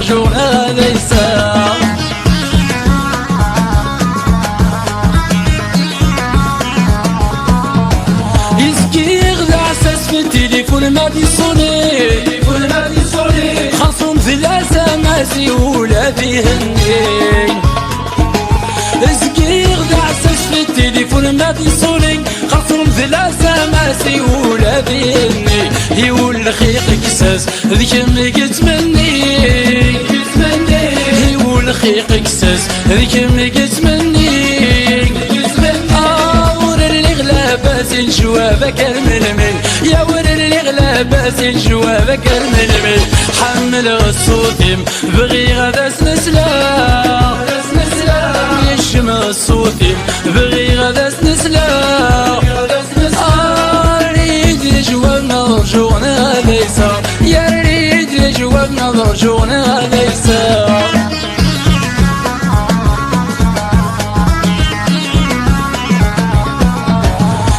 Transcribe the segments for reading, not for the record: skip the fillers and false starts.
مرجونا ليس يسكي غدا عساس في التليفون ما بيصوني خاصهم في الاسماسي ولا بيهني يسكي غدا عساس في التليفون ما بيصوني خاصهم في الاسماسي ولا بيهني يقول خيق كساس ذيك ما كتمني يقول خيق كساس ذيك ما كتمني باسل جوابك الململ يا ورر الغلا باسل جوابك الململ حمل الصوتيم بغي غدا سنسلا يشم الصوتيم بغي غدا سنسلا ريد لجوابنا رجونا ليس يا ريد لجوابنا رجونا ليس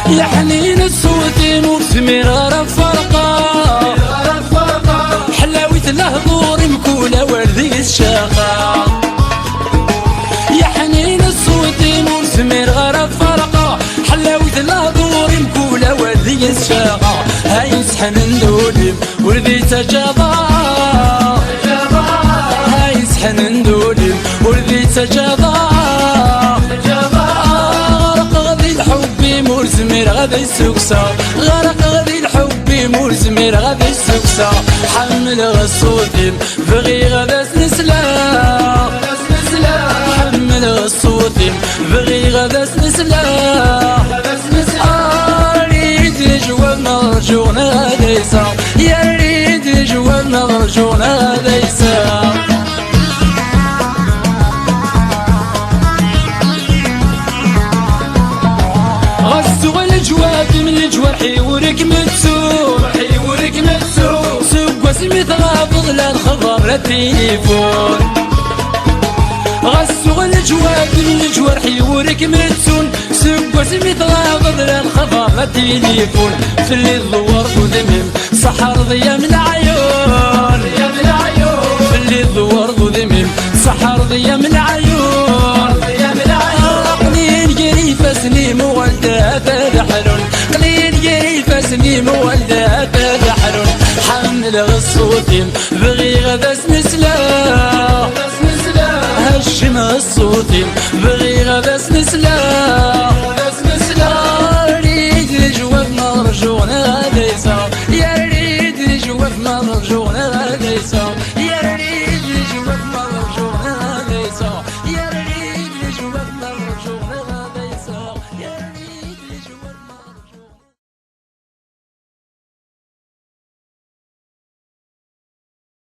يا حنين الصوتي مثمر غرف فرقة حلاوة الهضور مكولة وردي الشاقة يا حنين الصوتي مثمر غرف فرقة حلاوة الهضور مكولة وردي الشاقة هاي سحن ندولم وردي تجابا هاي سحن ندولم وردي تجابا مرزمير غادي السكسة غرق غادي الحب مرزمير غادي السكسة حمل الصوتيم بغي غدا سنسلا حمل الصوتيم بغي غدا سنسلا ريد جوابنا رجونا ليس يا ريد جوابنا رجونا ليس الجواب من الجوارحي ورك متسوق سوق واسمي تغابض لا الخبر لا التليفون غسوق الجواب من الجوارحي ورك متسون سوق واسمي تغابض لا الخبر لا التليفون في اللي ضوار ودمم سحر ضيا من العيون في اللي ضوار ودمم سحر ضيا من العيون قليل جري فاسني مولدة فرحلون قليل جري فاسني مولدة فرحلون حمل الصوتيم بغي غدا سنسلا هشم الصوتيم بغي غدا سنسلا ريد لجوابنا رجونا ليس يا ريد لجوابنا رجونا ليس